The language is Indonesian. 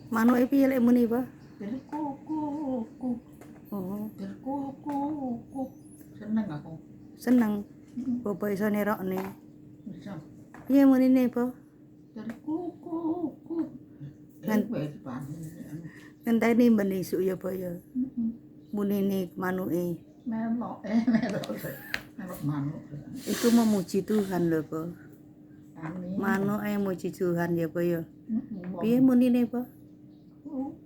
Manuke piye lek muni, Pak? Berkuku. Oh, Berkuku. Seneng aku. seneng. Bapak iso nerokne. Bisa. Piye munine, Pak? Berkuku. Kan Wis panen. ngenteni ben isuk ya, Pak ya. Munine manuke. Melok manuk. Itu memuji Tuhan lho, Pak. Amin. Manuke muji Tuhan ya, Pak ya. Wong Piye munine, Pak?